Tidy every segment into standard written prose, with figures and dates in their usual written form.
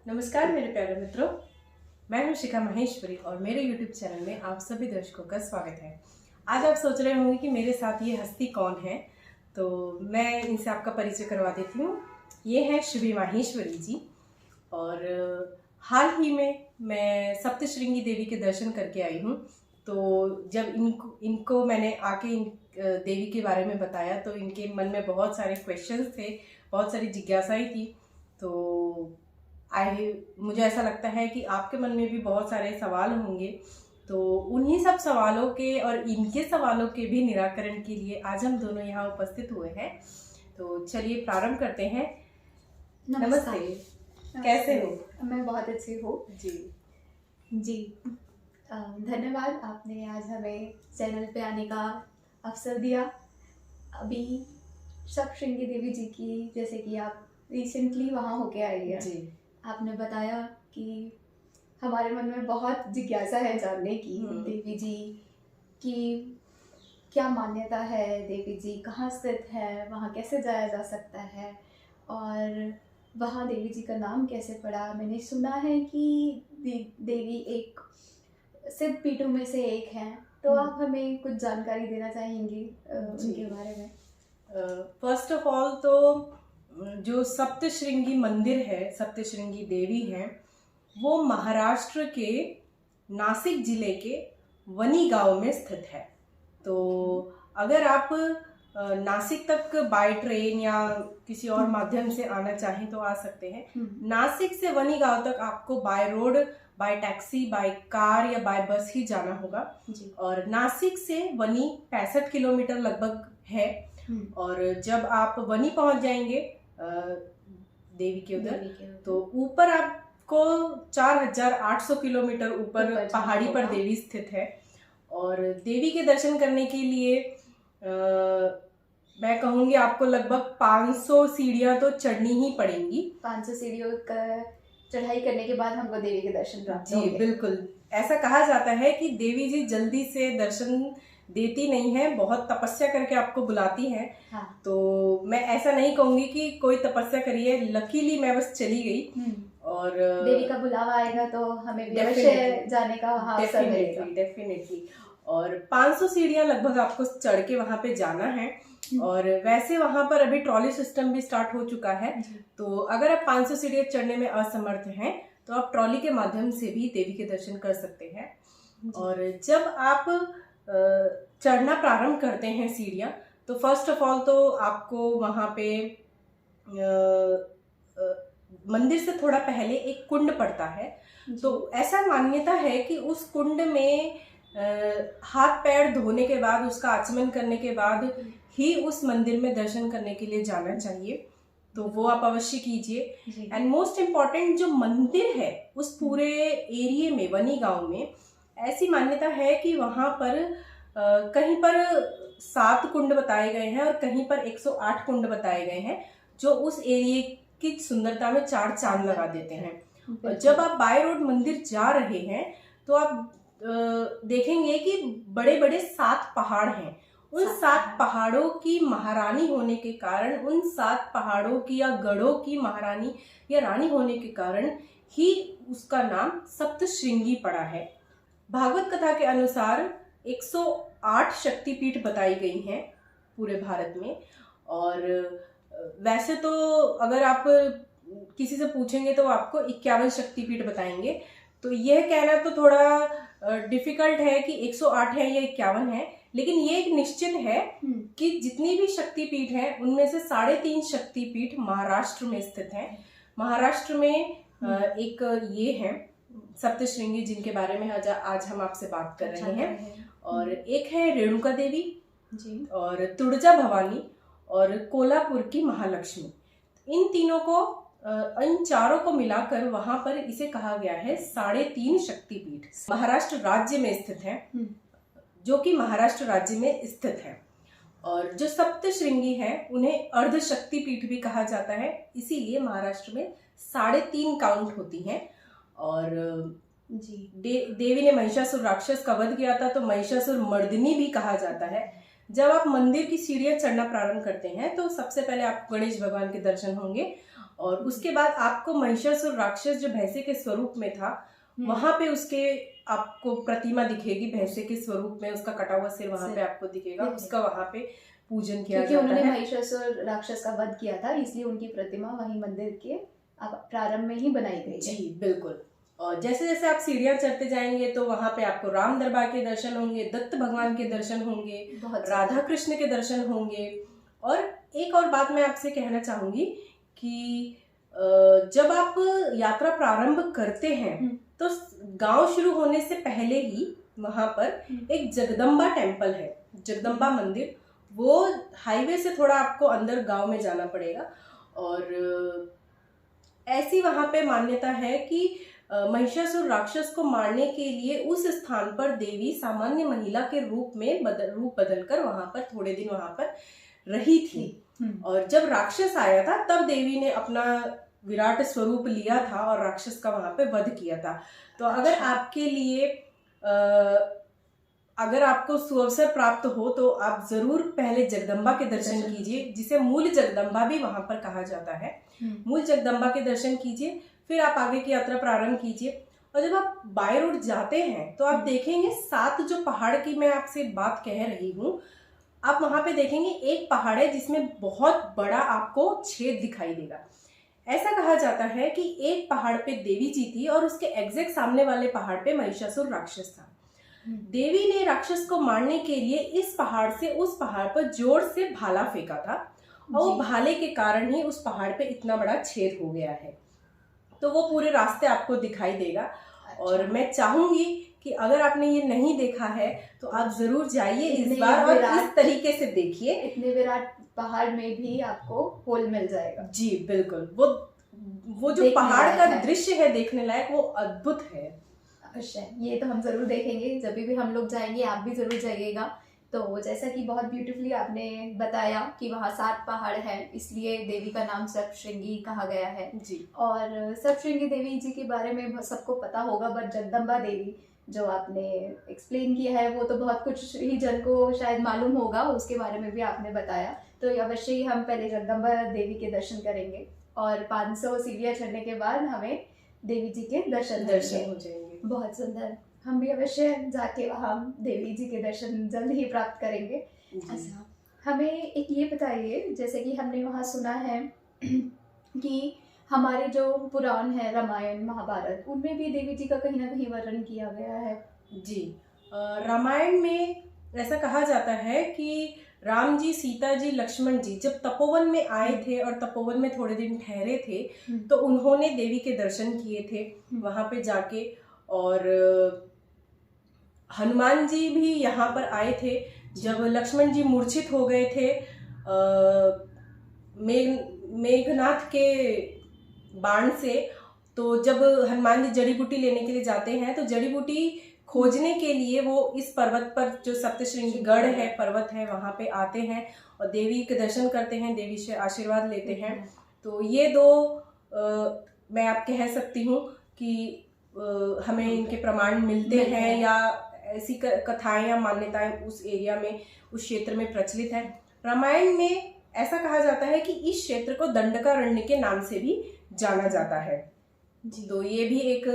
नमस्कार मेरे प्यारे मित्रों, मैं हूं शिखा महेश्वरी और मेरे YouTube चैनल में आप सभी दर्शकों का स्वागत है। आज आप सोच रहे होंगे कि मेरे साथ ये हस्ती कौन है, तो मैं इनसे आपका परिचय करवा देती हूँ। ये हैं शुभी माहेश्वरी जी और हाल ही में मैं सप्तश्रृंगी देवी के दर्शन करके आई हूँ। तो जब इनको मैंने आके देवी के बारे में बताया तो इनके मन में बहुत सारे क्वेश्चंस थे, बहुत सारी जिज्ञासाएं थी। तो मुझे ऐसा लगता है कि आपके मन में भी बहुत सारे सवाल होंगे, तो उन्हीं सब सवालों के और इनके सवालों के भी निराकरण के लिए आज हम दोनों यहाँ उपस्थित हुए हैं। तो चलिए प्रारंभ करते हैं। नमस्ते, कैसे हो? मैं बहुत अच्छी हूँ जी। धन्यवाद, आपने आज हमें चैनल पे आने का अवसर दिया। अभी सप्तश्रृंगी देवी जी की, जैसे कि आप रिसेंटली वहाँ होके आई है जी, आपने बताया कि हमारे मन में बहुत जिज्ञासा है जानने की देवी जी की क्या मान्यता है, देवी जी कहाँ स्थित है, वहाँ कैसे जाया जा सकता है और वहाँ देवी जी का नाम कैसे पड़ा। मैंने सुना है कि देवी एक सिद्ध पीठों में से एक है, तो आप हमें कुछ जानकारी देना चाहेंगी उनके बारे में? फर्स्ट ऑफ ऑल तो जो सप्तश्रृंगी मंदिर है, सप्तश्रृंगी देवी है, वो महाराष्ट्र के नासिक जिले के वनी गांव में स्थित है। तो अगर आप नासिक तक बाय ट्रेन या किसी और माध्यम से आना चाहें तो आ सकते हैं। नासिक से वनी गांव तक आपको by road, bye taxi, by car या बाय बस ही जाना होगा। और नासिक से वनी 65 किलोमीटर लगभग है। और जब आप वनी पहुंच जाएंगे देवी के उधर, तो ऊपर आपको 4800 किलोमीटर ऊपर पहाड़ी पर देवी स्थित है। और देवी के दर्शन करने के लिए मैं कहूँगी आपको लगभग 500 सीढ़ियाँ तो चढ़नी ही पड़ेंगी। 500 सीढ़ियों का चढ़ाई करने के बाद हमको देवी के दर्शन प्राप्त होंगे। जी बिल्कुल, ऐसा कहा जाता है कि देवी जी जल्दी से दर्शन देती नहीं है, बहुत तपस्या करके आपको बुलाती है। हाँ। तो मैं ऐसा नहीं कहूंगी कि कोई तपस्या करिए, लकीली मैं बस चली गई। और देवी का बुलावा आएगा तो हमें भी अवश्य जाने का वहाँ अवसर मिलेगा। डेफिनेटली। और 500 सीढ़ियां लगभग आपको चढ़ के वहां पे जाना है। और वैसे वहां पर अभी ट्रॉली सिस्टम भी स्टार्ट हो चुका है। तो अगर आप 500 सीढ़ियां चढ़ने में असमर्थ हैं तो आप ट्रॉली के माध्यम से भी देवी के दर्शन कर सकते हैं। और जब आप चढ़ना प्रारंभ करते हैं सीढ़ियाँ, तो फर्स्ट ऑफ ऑल तो आपको वहाँ पे मंदिर से थोड़ा पहले एक कुंड पड़ता है। तो ऐसा मान्यता है कि उस कुंड में हाथ पैर धोने के बाद, उसका आचमन करने के बाद ही उस मंदिर में दर्शन करने के लिए जाना चाहिए। तो वो आप अवश्य कीजिए। एंड मोस्ट इम्पॉर्टेंट, जो मंदिर है उस पूरे एरिया में, वनी गांव में, ऐसी मान्यता है कि वहां पर कहीं पर 7 कुंड बताए गए हैं और कहीं पर 108 कुंड बताए गए हैं, जो उस एरिया की सुंदरता में 4 चांद लगा देते हैं। और जब आप बाय रोड मंदिर जा रहे हैं तो आप देखेंगे कि बड़े बड़े 7 पहाड़ हैं। उन 7 पहाड़ों की महारानी होने के कारण, उन 7 पहाड़ों की या गढ़ों की महारानी या रानी होने के कारण ही उसका नाम सप्तश्रृंगी पड़ा है। भागवत कथा के अनुसार 108 शक्तिपीठ बताई गई हैं पूरे भारत में। और वैसे तो अगर आप किसी से पूछेंगे तो आपको 51 शक्तिपीठ बताएंगे। तो यह कहना तो थोड़ा डिफिकल्ट है कि 108 है या 51 है, लेकिन ये एक निश्चित है कि जितनी भी शक्तिपीठ हैं उनमें से 3.5 शक्तिपीठ महाराष्ट्र में स्थित हैं। महाराष्ट्र में एक ये है सप्तश्रृंगी, जिनके बारे में आज हम आपसे बात कर रहे हैं। और एक है रेणुका देवी जी, और तुळजा भवानी और कोल्हापुर की महालक्ष्मी। इन तीनों को, इन चारों को मिलाकर वहां पर इसे कहा गया है 3.5 शक्तिपीठ। महाराष्ट्र राज्य में स्थित है, जो कि महाराष्ट्र राज्य में स्थित है। और जो सप्तश्रृंगी है उन्हें अर्ध शक्तिपीठ भी कहा जाता है, इसीलिए महाराष्ट्र में 3.5 काउंट होती हैं। और देवी ने महिषासुर राक्षस का वध किया था, तो महिषासुर मर्दिनी भी कहा जाता है। जब आप मंदिर की सीढ़ियां चढ़ना प्रारंभ करते हैं तो सबसे पहले आपको गणेश भगवान के दर्शन होंगे और उसके बाद आपको महिषासुर राक्षस जो भैंसे के स्वरूप में था, वहां पे उसके आपको प्रतिमा दिखेगी भैंसे के स्वरूप में, उसका कटा हुआ सिर वहां पे आपको दिखेगा, उसका वहां पे पूजन किया जाता है। उन्होंने महिषासुर राक्षस का वध किया था, इसलिए उनकी प्रतिमा वहीं मंदिर के प्रारंभ में ही बनाई गई है। जी बिल्कुल। और जैसे जैसे आप सीढ़ियां चढ़ते जाएंगे तो वहां पे आपको राम दरबार के दर्शन होंगे, दत्त भगवान के दर्शन होंगे, राधा कृष्ण के दर्शन होंगे। और एक और बात मैं आपसे कहना चाहूंगी कि जब आप यात्रा प्रारंभ करते हैं तो गांव शुरू होने से पहले ही वहां पर एक जगदम्बा टेम्पल है, जगदम्बा मंदिर। वो हाईवे से थोड़ा आपको अंदर गांव में जाना पड़ेगा। और ऐसी वहां पे मान्यता है कि महिषासुर राक्षस को मारने के लिए उस स्थान पर देवी सामान्य महिला के रूप में रूप बदलकर वहां पर थोड़े दिन वहां पर रही थी। और जब राक्षस आया था तब देवी ने अपना विराट स्वरूप लिया था और राक्षस का वहां पे वध किया था। तो अगर आपके लिए अगर आपको सुअवसर प्राप्त हो तो आप जरूर पहले जगदम्बा के दर्शन कीजिए, जिसे मूल जगदम्बा भी वहां पर कहा जाता है। मूल जगदम्बा के दर्शन कीजिए, फिर आप आगे की यात्रा प्रारंभ कीजिए। और जब आप बाय रोड जाते हैं तो आप देखेंगे 7 जो पहाड़ की मैं आपसे बात कह रही हूँ, आप वहां पे देखेंगे एक पहाड़ है जिसमें बहुत बड़ा आपको छेद दिखाई देगा। ऐसा कहा जाता है कि एक पहाड़ पे देवी जी थी और उसके एग्जैक्ट सामने वाले पहाड़ पे महिषासुर राक्षस था। देवी ने राक्षस को मारने के लिए इस पहाड़ से उस पहाड़ पर जोर से भाला फेंका था और वो भाले के कारण ही उस पहाड़ पे इतना बड़ा छेद हो गया है। तो वो पूरे रास्ते आपको दिखाई देगा। और मैं चाहूंगी कि अगर आपने ये नहीं देखा है तो आप जरूर जाइए इस बार और इस तरीके से देखिए। इतने विराट पहाड़ में भी आपको होल मिल जाएगा। जी बिल्कुल। वो जो पहाड़ का दृश्य है देखने लायक, वो अद्भुत है। अवश्य, ये तो हम जरूर देखेंगे जब भी हम लोग जाएंगे, आप भी जरूर जाइएगा। तो जैसा कि बहुत ब्यूटीफुली आपने बताया कि वहाँ 7 पहाड़ हैं, इसलिए देवी का नाम सप्तशृंगी कहा गया है जी। और सप्तशृंगी देवी जी के बारे में सबको पता होगा, बट जगदम्बा देवी जो आपने एक्सप्लेन किया है वो तो बहुत कुछ ही जन को शायद मालूम होगा, उसके बारे में भी आपने बताया। तो अवश्य ही हम पहले जगदम्बा देवी के दर्शन करेंगे और 500 सीढ़ियाँ चढ़ने के बाद हमें देवी जी के दर्शन हो जाएंगे। बहुत सुंदर। हम भी अवश्य जाके वहाँ देवी जी के दर्शन जल्द ही प्राप्त करेंगे। अच्छा, हमें एक ये बताइए, जैसे कि हमने वहाँ सुना है कि हमारे जो पुराण है रामायण महाभारत, उनमें भी देवी जी का कहीं ना कहीं वर्णन किया गया है। जी, रामायण में ऐसा कहा जाता है कि राम जी, सीता जी, लक्ष्मण जी जब तपोवन में आए थे और तपोवन में थोड़े दिन ठहरे थे तो उन्होंने देवी के दर्शन किए थे वहां पे जाके। और हनुमान जी भी यहाँ पर आए थे जब लक्ष्मण जी मूर्छित हो गए थे मेघनाथ के बाण से। तो जब हनुमान जी जड़ी बूटी लेने के लिए जाते हैं तो जड़ी बूटी खोजने के लिए वो इस पर्वत पर, जो सप्तशृंगी गढ़ है, पर्वत है, वहां पे आते हैं और देवी के दर्शन करते हैं, देवी से आशीर्वाद लेते हैं। तो ये 2 मैं आप कह सकती हूँ कि हमें इनके प्रमाण मिलते हैं या ऐसी कथाएं या मान्यताएं उस एरिया में, उस क्षेत्र में प्रचलित है। रामायण में ऐसा कहा जाता है कि इस क्षेत्र को दंडकारण्य के नाम से भी जाना जाता है। तो ये भी एक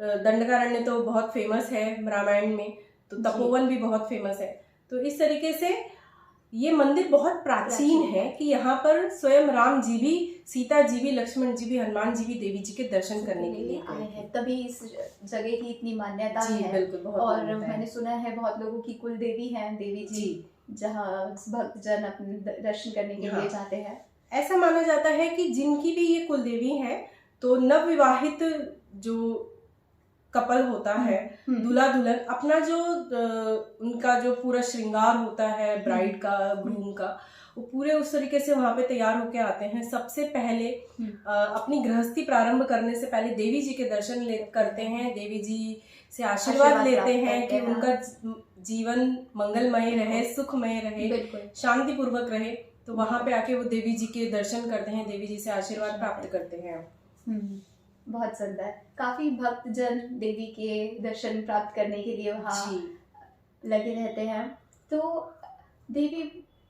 दंडकारण्य तो बहुत फेमस है रामायण में, तो तपोवन भी बहुत फेमस है। तो इस तरीके से ये मंदिर बहुत प्राचीन है कि यहाँ पर स्वयं राम जी भी, सीता जी भी, लक्ष्मण जी भी, हनुमान जी भी देवी जी के दर्शन करने के लिए आए हैं, तभी इस जगह की इतनी मान्यता है। बिल्कुल, और मैंने सुना है बहुत लोगों की कुल देवी है देवी जी, जहाँ भक्तजन अपने दर्शन करने के लिए जाते हैं। ऐसा माना जाता है कि जिनकी भी ये कुल देवी है तो नवविवाहित जो कपल होता है, दूल्हा दुल्हन, अपना जो उनका जो पूरा श्रृंगार होता है ब्राइड का, ग्रूम का, वो पूरे उस तरीके से वहां पे तैयार होके आते हैं। सबसे पहले अपनी गृहस्थी प्रारंभ करने से पहले देवी जी के दर्शन करते हैं, देवी जी से आशीर्वाद लेते हैं कि उनका जीवन मंगलमय रहे, सुखमय रहे, शांति पूर्वक रहे। तो वहां पे आके वो देवी जी के दर्शन करते हैं, देवी जी से आशीर्वाद प्राप्त करते हैं। बहुत सुंदर। काफी भक्तजन देवी के दर्शन प्राप्त करने के लिए वहाँ लगे रहते हैं। तो देवी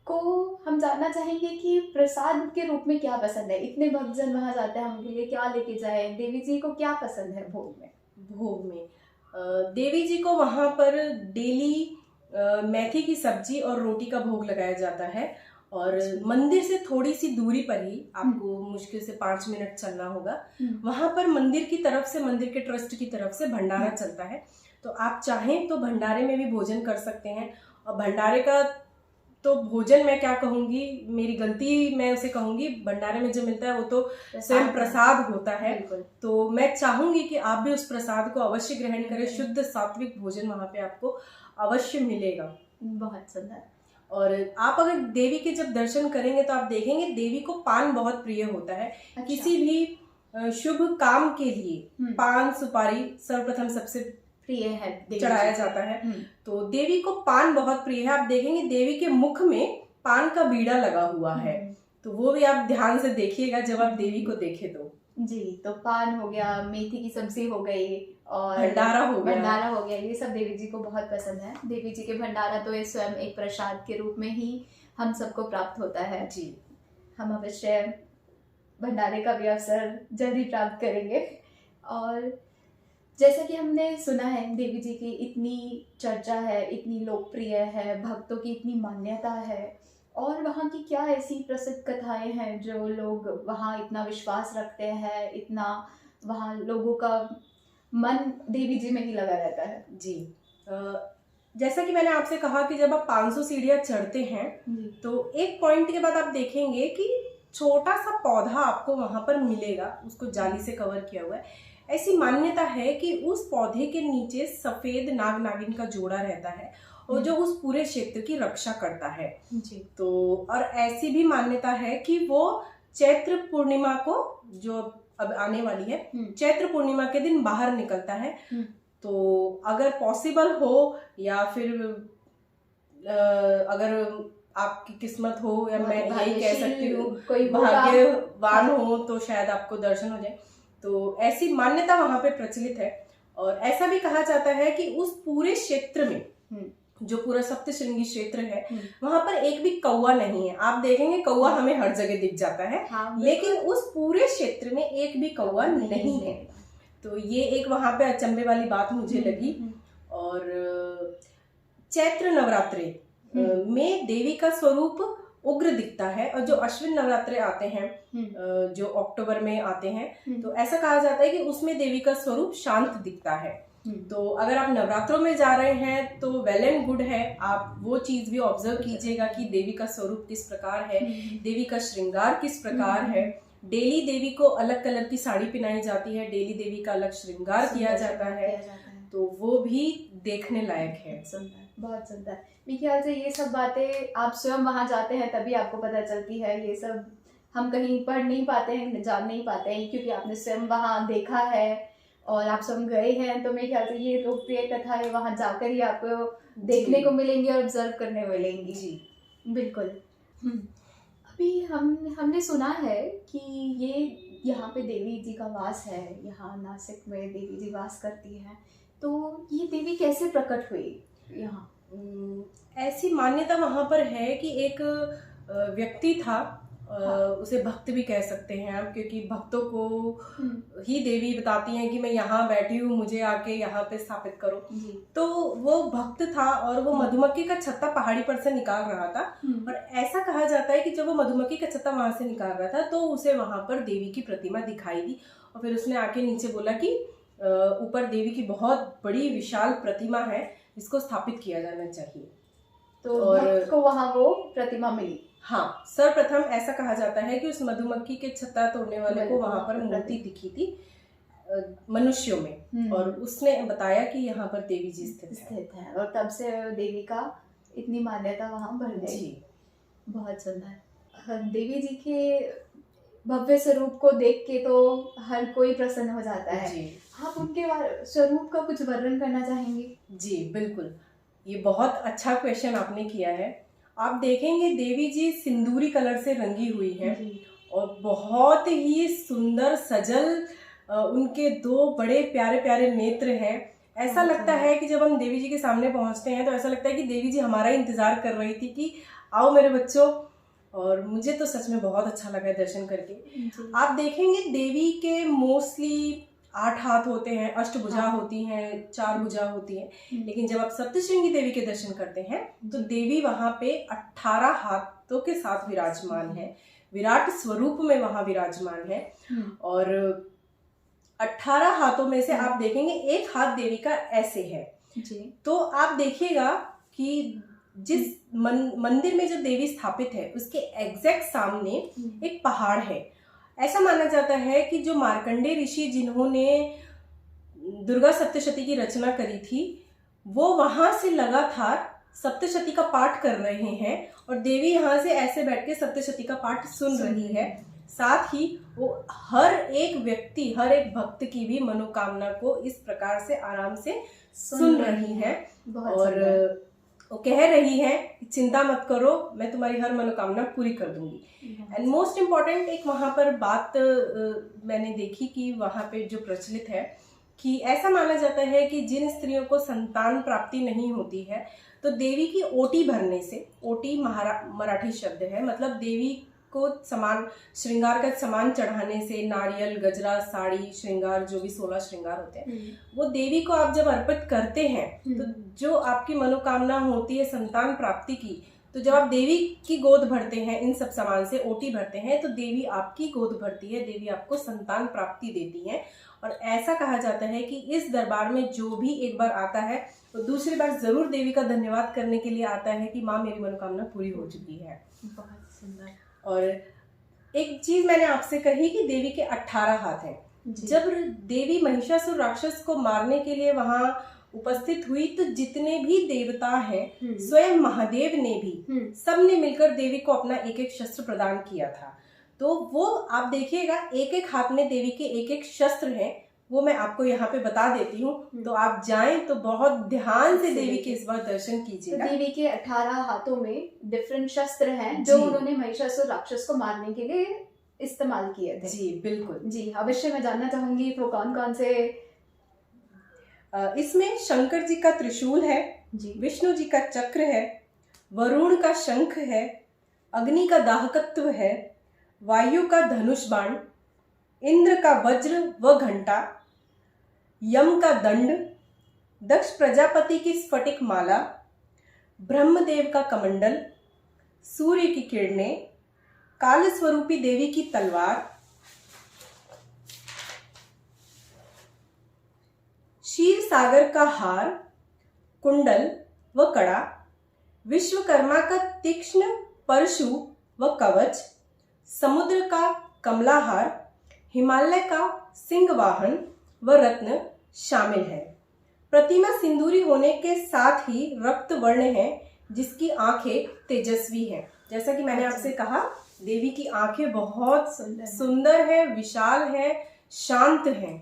को हम जानना चाहेंगे कि प्रसाद के रूप में क्या पसंद है। इतने भक्तजन वहाँ जाते हैं, हम उनके लिए क्या लेके जाए, देवी जी को क्या पसंद है भोग में? भोग में देवी जी को वहाँ पर डेली मेथी की सब्जी और रोटी का भोग लगाया जाता है। और मंदिर से थोड़ी सी दूरी पर ही आपको मुश्किल से 5 मिनट चलना होगा। वहाँ पर मंदिर की तरफ से, मंदिर के ट्रस्ट की तरफ से भंडारा चलता है। तो आप चाहें तो भंडारे में भी भोजन कर सकते हैं। और भंडारे का तो भोजन मैं क्या कहूँगी, मेरी गलती मैं उसे कहूँगी, भंडारे में जो मिलता है वो तो स्वयं प्रसाद होता है। तो मैं चाहूँगी कि आप भी उस प्रसाद को अवश्य ग्रहण करें। शुद्ध सात्विक भोजन वहाँ पे आपको अवश्य मिलेगा। बहुत सुंदर। और आप अगर देवी के जब दर्शन करेंगे तो आप देखेंगे देवी को पान बहुत प्रिय होता है। अच्छा। किसी भी शुभ काम के लिए पान सुपारी सर्वप्रथम सबसे प्रिय है, चढ़ाया जाता है। तो देवी को पान बहुत प्रिय है। आप देखेंगे देवी के मुख में पान का बीड़ा लगा हुआ है। तो वो भी आप ध्यान से देखिएगा जब आप देवी को देखें तो। जी, तो पान हो गया, मेथी की सब्जी हो गई और भंडारा हो गया, ये सब देवी जी को बहुत पसंद है। देवी जी के भंडारा तो ये स्वयं एक प्रसाद के रूप में ही हम सबको प्राप्त होता है। जी, हम अवश्य भंडारे का भी अवसर जल्दी प्राप्त करेंगे। और जैसा कि हमने सुना है देवी जी की इतनी चर्चा है, इतनी लोकप्रिय है, भक्तों की इतनी मान्यता है, और वहाँ की क्या ऐसी प्रसिद्ध कथाएं हैं जो लोग वहाँ इतना विश्वास रखते हैं, इतना वहाँ लोगों का मन देवी जी में ही लगा रहता है? जी, जैसा कि मैंने आपसे कहा कि जब आप 500 सीढ़ियाँ चढ़ते हैं तो एक पॉइंट के बाद आप देखेंगे कि छोटा सा पौधा आपको वहां पर मिलेगा, उसको जाली से कवर किया हुआ है। ऐसी मान्यता है कि उस पौधे के नीचे सफेद नाग नागिन का जोड़ा रहता है और जो उस पूरे क्षेत्र की रक्षा करता है। जी। तो और ऐसी भी मान्यता है कि वो चैत्र पूर्णिमा को, जो अब आने वाली है, चैत्र पूर्णिमा के दिन बाहर निकलता है। तो अगर पॉसिबल हो या फिर अगर आपकी किस्मत हो, या मैं यही कह सकती हूँ कोई भाग्यवान हो, तो शायद आपको दर्शन हो जाए। तो ऐसी मान्यता वहां पे प्रचलित है। और ऐसा भी कहा जाता है कि उस पूरे क्षेत्र में, जो पूरा सप्तशृंगी क्षेत्र है, वहां पर एक भी कौवा नहीं है। आप देखेंगे कौवा हमें हर जगह दिख जाता है, लेकिन उस पूरे क्षेत्र में एक भी कौवा नहीं है। तो ये एक वहां पे अचंभे वाली बात मुझे लगी। और चैत्र नवरात्रे में देवी का स्वरूप उग्र दिखता है। और जो अश्विन नवरात्रे आते हैं जो अक्टूबर में आते हैं, तो ऐसा कहा जाता है कि उसमें देवी का स्वरूप शांत दिखता है। तो अगर आप नवरात्रों में जा रहे हैं तो वेल एंड गुड है, आप वो चीज भी ऑब्जर्व कीजिएगा कि देवी का स्वरूप किस प्रकार है, देवी का श्रृंगार किस प्रकार है। डेली देवी को अलग कलर की साड़ी पहनाई जाती है, डेली देवी का अलग श्रृंगार किया जाता है। तो वो भी देखने लायक है। बहुत सुंदर। मेरे ख्याल से ये सब बातें आप स्वयं वहां जाते हैं तभी आपको पता चलती है। ये सब हम कहीं पढ़ नहीं पाते हैं, जान नहीं पाते हैं, क्योंकि आपने स्वयं वहां देखा है और आप स्वयं गए हैं। तो मेरे ख्याल से ये लोकप्रिय कथाएं वहां जाकर ही आपको देखने को मिलेंगी और ऑब्जर्व करने मिलेंगी। जी बिल्कुल। अभी हमने सुना है कि ये यहाँ पे देवी जी का वास है, यहाँ नासिक में देवी जी वास करती है। तो ये देवी कैसे प्रकट हुई यहाँ? ऐसी मान्यता वहां पर है कि एक व्यक्ति था, उसे भक्त भी कह सकते हैं आप, क्योंकि भक्तों को ही देवी बताती हैं कि मैं यहाँ बैठी हूँ, मुझे आके यहाँ पे स्थापित करो। तो वो भक्त था और वो मधुमक्खी का छत्ता पहाड़ी पर से निकाल रहा था। और ऐसा कहा जाता है कि जब वो मधुमक्खी का छत्ता वहां से निकाल रहा था तो उसे वहां पर देवी की प्रतिमा दिखाई दी। और फिर उसने आके नीचे बोला कि ऊपर देवी की बहुत बड़ी विशाल प्रतिमा है, इसको स्थापित किया जाना चाहिए। तो भक्त को वहां वो प्रतिमा मिली। हाँ, सर्वप्रथम ऐसा कहा जाता है कि उस मधुमक्खी के छत्ता तोड़ने वाले को वहां पर मूर्ति दिखी थी मनुष्यों में, और उसने बताया कि यहाँ पर देवी जी स्थित है। और तब से देवी का इतनी मान्यता वहां बढ़ गई। बहुत सुंदर। देवी जी के भव्य स्वरूप को देख के तो हर कोई प्रसन्न हो जाता है। जी। आप उनके स्वरूप का कुछ वर्णन करना चाहेंगे? जी बिल्कुल, ये बहुत अच्छा क्वेश्चन आपने किया है। आप देखेंगे देवी जी सिंदूरी कलर से रंगी हुई है और बहुत ही सुंदर सजल उनके 2 बड़े प्यारे प्यारे नेत्र हैं। ऐसा लगता है कि जब हम देवी जी के सामने पहुंचते हैं तो ऐसा लगता है कि देवी जी हमारा इंतजार कर रही थी कि आओ मेरे बच्चों। और मुझे तो सच में बहुत अच्छा लगा दर्शन करके। आप देखेंगे देवी के मोस्टली 8 हाथ होते हैं, अष्टभुजा होती हैं, 4 भुजा होती हैं, लेकिन जब आप सप्तश्रृंगी देवी के दर्शन करते हैं तो देवी वहां पे 18 हाथों के साथ विराजमान है, विराट स्वरूप में वहां विराजमान है। और 18 हाथों में से आप देखेंगे एक हाथ देवी का ऐसे है जी। तो आप देखिएगा कि जिस मंदिर में जो देवी स्थापित है उसके एग्जैक्ट सामने एक पहाड़ है। ऐसा माना जाता है कि जो मार्कंडेय ऋषि जिन्होंने दुर्गा सप्तशती की रचना करी थी वो वहां से लगातार सप्तशती का पाठ कर रहे हैं और देवी यहाँ से ऐसे बैठ के सप्तशती का पाठ सुन रही है। साथ ही वो हर एक व्यक्ति, हर एक भक्त की भी मनोकामना को इस प्रकार से आराम से सुन रही है और वो कह रही है चिंता मत करो, मैं तुम्हारी हर मनोकामना पूरी कर दूंगी। एंड मोस्ट इम्पॉर्टेंट एक वहां पर बात मैंने देखी कि वहां पे जो प्रचलित है कि ऐसा माना जाता है कि जिन स्त्रियों को संतान प्राप्ति नहीं होती है तो देवी की ओटी भरने से, ओटी मराठी शब्द है, मतलब देवी को सामान, श्रृंगार का सामान चढ़ाने से, नारियल, गजरा, साड़ी, श्रृंगार, जो भी 16 श्रृंगार होते हैं वो देवी को आप जब अर्पित करते हैं तो जो आपकी मनोकामना होती है संतान प्राप्ति की, तो जब आप देवी की गोद भरते हैं, इन सब सामान से ओटी भरते हैं तो देवी आपकी गोद भरती है, देवी आपको संतान प्राप्ति देती है। और ऐसा कहा जाता है कि इस दरबार में जो भी एक बार आता है तो दूसरी बार जरूर देवी का धन्यवाद करने के लिए आता है कि माँ मेरी मनोकामना पूरी हो चुकी है। बहुत सुंदर। और एक चीज मैंने आपसे कही कि देवी के 18 हाथ हैं। जब देवी महिषासुर राक्षस को मारने के लिए वहां उपस्थित हुई तो जितने भी देवता हैं, स्वयं महादेव ने भी, सबने मिलकर देवी को अपना एक एक शस्त्र प्रदान किया था। तो वो आप देखिएगा एक एक हाथ में देवी के एक एक शस्त्र हैं, वो मैं आपको यहाँ पे बता देती हूँ। तो आप जाएं तो बहुत ध्यान से देवी के इस बार दर्शन कीजिएगा। तो देवी के 18 हाथों में डिफरेंट शस्त्र हैं जो उन्होंने महिषासुर राक्षस को मारने के लिए इस्तेमाल किए थे। जी बिल्कुल जी, अवश्य मैं जानना चाहूंगी तो कौन कौन से। इसमें शंकर जी का त्रिशूल है जी, विष्णु जी का चक्र है, वरुण का शंख है, अग्नि का दाहकत्व है, वायु का धनुष बाण, इंद्र का वज्र व घंटा, यम का दंड, दक्ष प्रजापति की स्फटिक माला, ब्रह्मदेव का कमंडल, सूर्य की किरणें, काल स्वरूपी देवी की तलवार, क्षीर सागर का हार, कुंडल व कड़ा, विश्वकर्मा का तीक्ष्ण परशु व कवच, समुद्र का कमलाहार, हिमालय का सिंह वाहन व रत्न शामिल है। प्रतिमा सिंदूरी होने के साथ ही रक्त वर्ण है जिसकी आंखें तेजस्वी हैं। जैसा कि मैंने आपसे कहा देवी की आंखें बहुत सुंदर है, विशाल है, शांत हैं।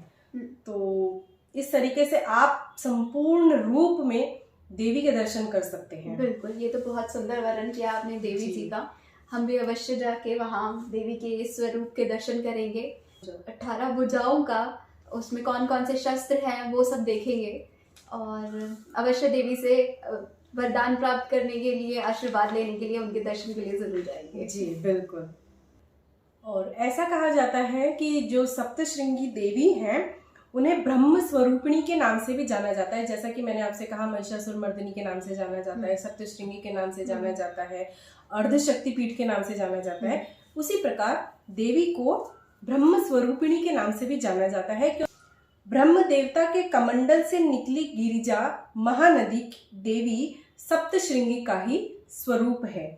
तो इस तरीके से आप संपूर्ण रूप में देवी के दर्शन कर सकते हैं। बिल्कुल, ये तो बहुत सुंदर वर्णन किया आपने देवी जी का। हम भी अवश्य जाके वहाँ देवी के इस स्वरूप के दर्शन करेंगे। 18 भुजाओं का, उसमें कौन कौन से शस्त्र हैं वो सब देखेंगे और अवश्य देवी से वरदान प्राप्त करने के लिए, आशीर्वाद लेने के लिए, उनके दर्शन के लिए जरूर जाएंगे। जी बिल्कुल। और ऐसा कहा जाता है कि जो सप्तश्रृंगी देवी हैं उन्हें ब्रह्म स्वरूपिणी के नाम से भी जाना जाता है। जैसा कि मैंने आपसे कहा महिषासुर मर्दिनी के नाम से जाना जाता है, सप्तश्रृंगी के नाम से जाना जाता है, अर्धशक्ति पीठ के नाम से जाना जाता है। उसी प्रकार देवी को ब्रह्म स्वरूपिणी के नाम से भी जाना जाता है। ब्रह्म देवता के कमंडल से निकली गिरिजा महानदी देवी सप्तश्रृंगी का ही स्वरूप है।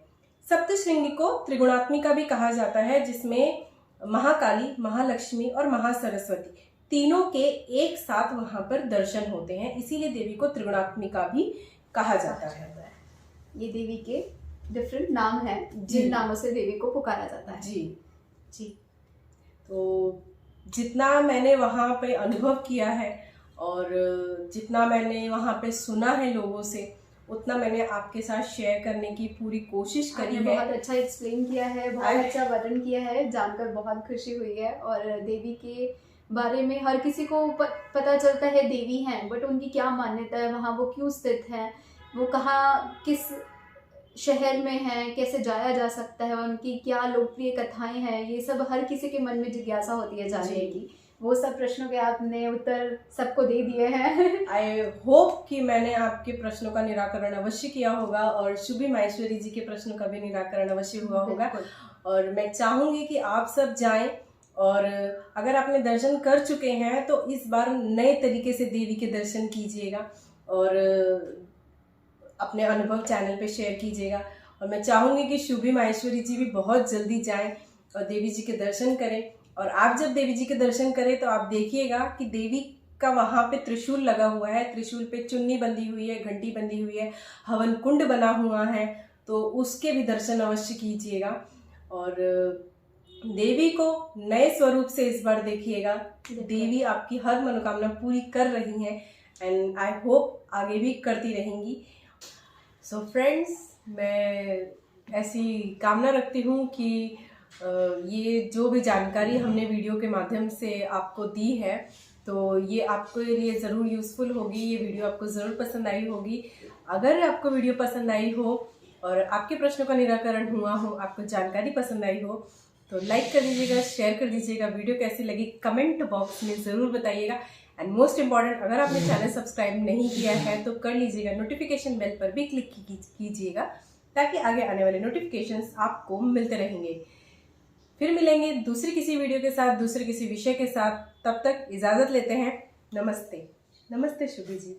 सप्तश्रृंगी को त्रिगुणात्मिका भी कहा जाता है, जिसमें महाकाली, महालक्ष्मी और महासरस्वती तीनों के एक साथ वहां पर दर्शन होते हैं, इसीलिए देवी को त्रिगुणात्मिका भी कहा जाता है। ये देवी के डिफरेंट नाम हैं जिन नामों से देवी को पुकारा जाता है। जी जी। तो जितना मैंने वहाँ पे अनुभव किया है और जितना मैंने वहाँ पे सुना है लोगों से, उतना मैंने आपके साथ शेयर करने की पूरी कोशिश करी है। बहुत अच्छा एक्सप्लेन किया है, बहुत अच्छा वर्णन किया है, जानकर बहुत खुशी हुई है। और देवी के बारे में हर किसी को पता चलता है देवी हैं, बट उनकी क्या मान्यता है, वहाँ वो क्यों स्थित है, वो कहाँ किस शहर में हैं, कैसे जाया जा सकता है, उनकी क्या लोकप्रिय कथाएं हैं, ये सब हर किसी के मन में जिज्ञासा होती है जानने जी। की। वो सब प्रश्नों के आपने उत्तर सबको दे दिए हैं। आई होप कि मैंने आपके प्रश्नों का निराकरण अवश्य किया होगा और शुभी माहेश्वरी जी के प्रश्नों का भी निराकरण अवश्य हुआ होगा। और मैं चाहूंगी कि आप सब जाएं, और अगर आपने दर्शन कर चुके हैं तो इस बार नए तरीके से देवी के दर्शन कीजिएगा और अपने अनुभव चैनल पे शेयर कीजिएगा। और मैं चाहूंगी कि शुभी माहेश्वरी जी भी बहुत जल्दी जाएं और देवी जी के दर्शन करें। और आप जब देवी जी के दर्शन करें तो आप देखिएगा कि देवी का वहाँ पे त्रिशूल लगा हुआ है, त्रिशूल पे चुन्नी बंधी हुई है, घंटी बंधी हुई है, हवन कुंड बना हुआ है, तो उसके भी दर्शन अवश्य कीजिएगा। और देवी को नए स्वरूप से इस बार देखिएगा। देवी आपकी हर मनोकामना पूरी कर रही हैं एंड आई होप आगे भी करती रहेंगी। सो फ्रेंड्स, मैं ऐसी कामना रखती हूँ कि ये जो भी जानकारी हमने वीडियो के माध्यम से आपको दी है तो ये आपके लिए ज़रूर यूज़फुल होगी, ये वीडियो आपको ज़रूर पसंद आई होगी। अगर आपको वीडियो पसंद आई हो और आपके प्रश्नों का निराकरण हुआ हो, आपको जानकारी पसंद आई हो, तो लाइक कर दीजिएगा, शेयर कर दीजिएगा। वीडियो कैसी लगी कमेंट बॉक्स में ज़रूर बताइएगा। एंड मोस्ट इम्पॉर्टेंट, अगर आपने चैनल सब्सक्राइब नहीं किया है तो कर लीजिएगा, नोटिफिकेशन बेल पर भी क्लिक कीजिएगा ताकि आगे आने वाले नोटिफिकेशंस आपको मिलते रहेंगे। फिर मिलेंगे दूसरी किसी वीडियो के साथ, दूसरे किसी विषय के साथ। तब तक इजाज़त लेते हैं। नमस्ते। नमस्ते शुभी जी।